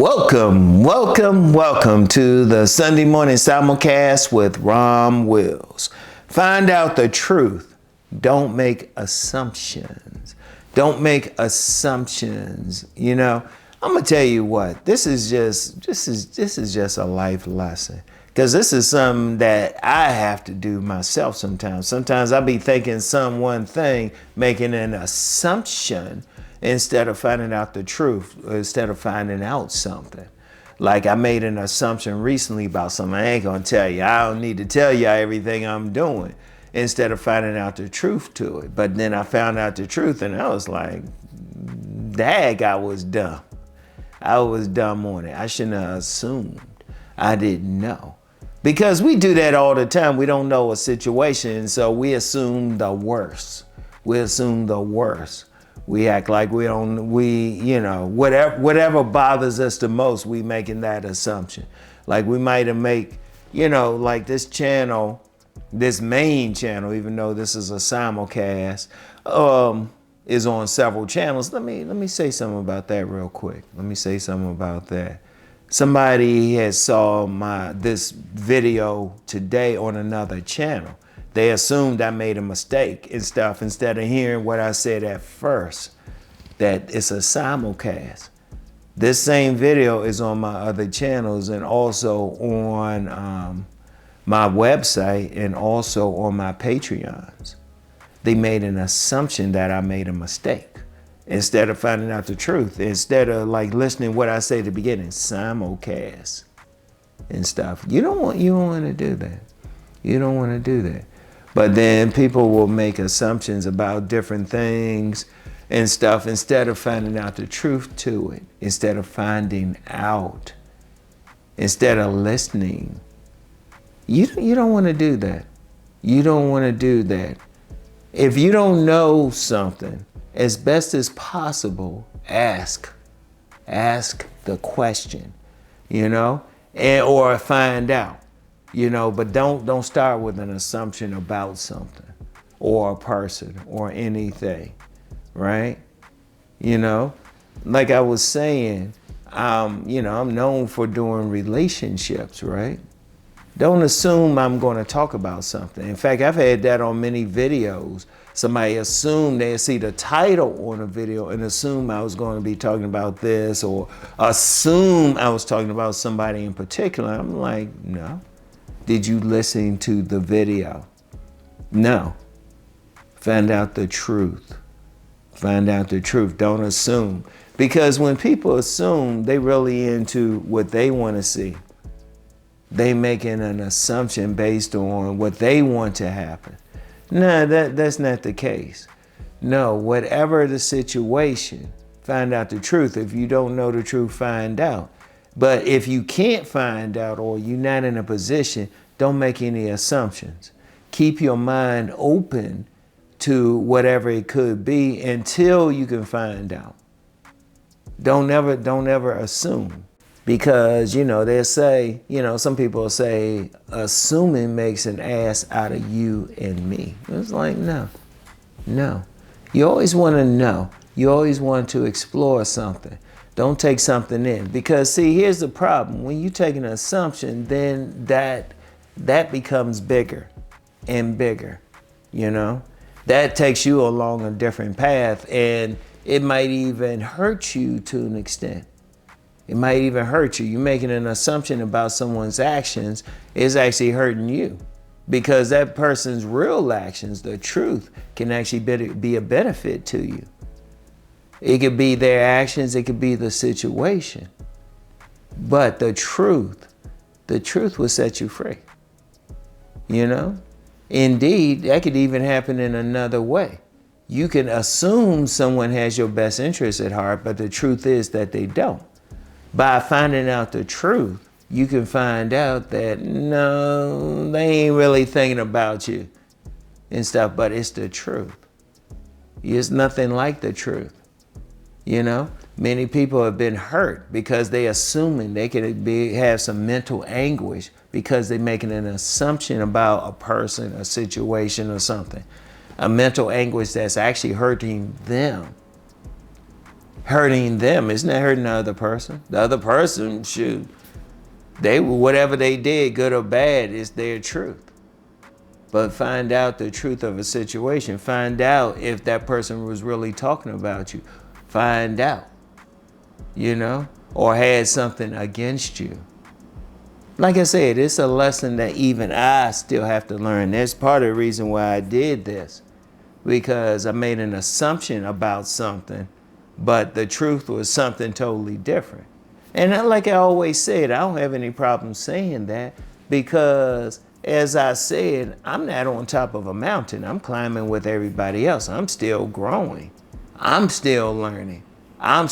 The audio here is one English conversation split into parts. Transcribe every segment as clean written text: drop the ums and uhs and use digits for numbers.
Welcome to the Sunday morning simulcast with Rom Wills. Find out the truth. Don't make assumptions. Don't make assumptions. You know, I'm gonna tell you what. This is just a life lesson, because this is something that I have to do myself sometimes. Sometimes I be thinking one thing, making an assumption, instead of finding out the truth, instead of finding out something. Like I made an assumption recently about something. I ain't gonna tell you. I don't need to tell you everything I'm doing, instead of finding out the truth to it. But then I found out the truth and I was like, dag, I was dumb. I was dumb on it. I shouldn't have assumed. I didn't know. Because we do that all the time. We don't know a situation, so we assume the worst. We assume the worst. We act like whatever bothers us the most, we making that assumption. Like we might have like this channel, this main channel, even though this is a simulcast, is on several channels. Let me say something about that real quick. Let me say something about that. Somebody has saw this video today on another channel. They assumed I made a mistake and stuff, instead of hearing what I said at first, that it's a simulcast. This same video is on my other channels and also on my website and also on my Patreons. They made an assumption that I made a mistake, instead of finding out the truth, instead of like listening what I say at the beginning, simulcast and stuff. You don't want to do that. You don't want to do that. But then people will make assumptions about different things and stuff, instead of finding out the truth to it, instead of finding out, instead of listening. You don't want to do that. You don't want to do that. If you don't know something, as best as possible, ask the question, or find out. But don't start with an assumption about something or a person or anything, right? Like I was saying, I'm known for doing relationships, right? Don't assume I'm going to talk about something. In fact, I've had that on many videos. Somebody assumed they see the title on a video and assume I was going to be talking about this, or assume I was talking about somebody in particular. I'm like, no. Did you listen to the video? No. Find out the truth. Find out the truth. Don't assume. Because when people assume, they really into what they want to see. They making an assumption based on what they want to happen. No, that's not the case. No, whatever the situation, find out the truth. If you don't know the truth, find out. But if you can't find out, or you're not in a position, don't make any assumptions. Keep your mind open to whatever it could be until you can find out. Don't ever assume. Because, they'll say, some people say, assuming makes an ass out of you and me. It's like, no. You always want to know. You always want to explore something. Don't take something in. Because, see, here's the problem. When you take an assumption, then that becomes bigger and bigger, That takes you along a different path, and it might even hurt you to an extent. It might even hurt you. You're making an assumption about someone's actions is actually hurting you, because that person's real actions, the truth, can actually be a benefit to you. It could be their actions, it could be the situation. But the truth will set you free. Indeed, that could even happen in another way. You can assume someone has your best interest at heart, but the truth is that they don't. By finding out the truth, you can find out that no, they ain't really thinking about you and stuff, but it's the truth. It's nothing like the truth. Many people have been hurt because they assuming they could have some mental anguish because they're making an assumption about a person, a situation, or something. A mental anguish that's actually hurting them. hurting them. It's not hurting the other person. The other person, shoot, whatever they did, good or bad, is their truth. But find out the truth of a situation. Find out if that person was really talking about you. Find out, or had something against you. Like I said, it's a lesson that even I still have to learn. That's part of the reason why I did this, because I made an assumption about something, but the truth was something totally different. And like I always said, I don't have any problem saying that, because as I said, I'm not on top of a mountain. I'm climbing with everybody else. I'm still growing. I'm still learning. I'm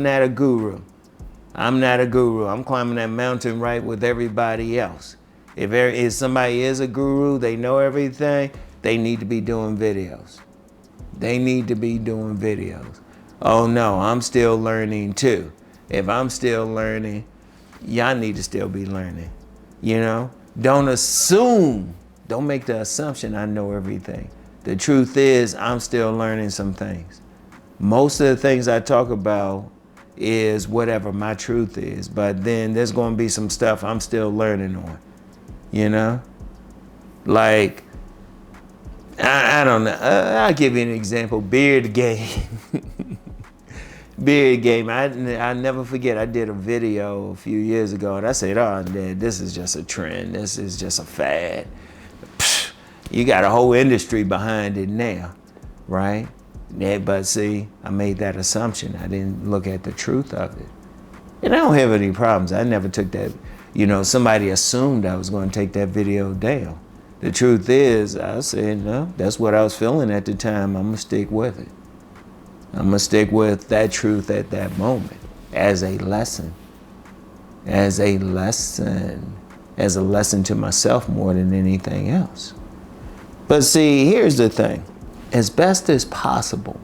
not a guru. I'm climbing that mountain right with everybody else. If somebody is a guru, they know everything, they need to be doing videos. Oh no, I'm still learning too. If I'm still learning, y'all need to still be learning. Don't make the assumption I know everything. The truth is, I'm still learning some things. Most of the things I talk about is whatever my truth is, but then there's going to be some stuff I'm still learning on, like, I don't know. I'll give you an example. Beard game. Beard game. I never forget, I did a video a few years ago and I said, oh, this is just a trend. This is just a fad. You got a whole industry behind it now, right? Yeah, but see, I made that assumption. I didn't look at the truth of it. And I don't have any problems. I never took that, somebody assumed I was going to take that video down. The truth is, I said, no, that's what I was feeling at the time. I'm going to stick with it. I'm going to stick with that truth at that moment as a lesson. As a lesson to myself more than anything else. But see, here's the thing. As best as possible,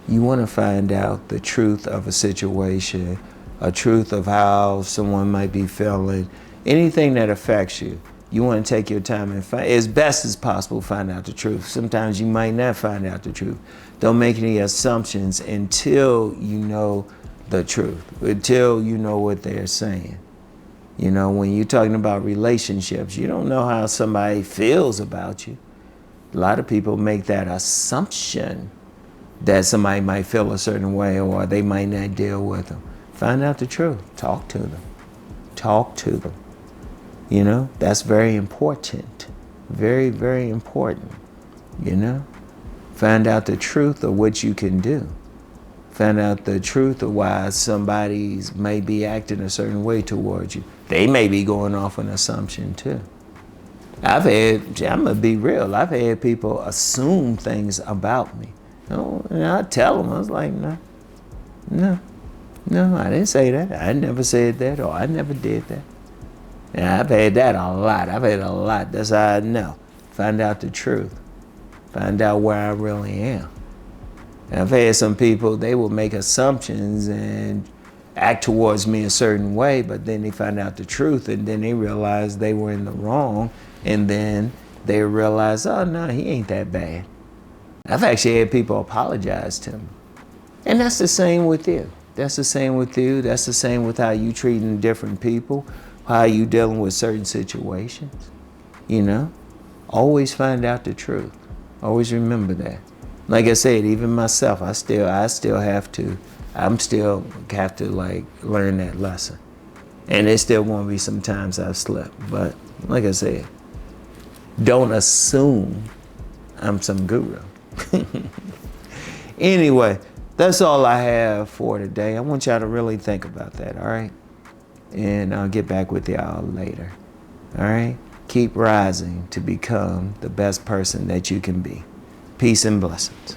you want to find out the truth of a situation, a truth of how someone might be feeling, anything that affects you. You want to take your time and as best as possible, find out the truth. Sometimes you might not find out the truth. Don't make any assumptions until you know the truth, until you know what they're saying. When you're talking about relationships, you don't know how somebody feels about you. A lot of people make that assumption that somebody might feel a certain way or they might not deal with them. Find out the truth. Talk to them. That's very important. Very, very important. Find out the truth of what you can do. Find out the truth of why somebody may be acting a certain way towards you. They may be going off an assumption too. I'm gonna be real, I've had people assume things about me. And I tell them, I was like, no, I didn't say that. I never said that, or I never did that. And I've had that a lot. That's how I know. Find out the truth. Find out where I really am. And I've had some people, they will make assumptions and act towards me a certain way, but then they find out the truth and then they realize they were in the wrong. And then they realize, oh no, he ain't that bad. I've actually had people apologize to me. And that's the same with you. That's the same with how you treating different people, how you dealing with certain situations. Always find out the truth. Always remember that. Like I said, even myself, I still have to like learn that lesson. And there's still gonna be some times I've slept. But like I said, don't assume I'm some guru. Anyway, that's all I have for today. I want y'all to really think about that, all right? And I'll get back with y'all later, all right? Keep rising to become the best person that you can be. Peace and blessings.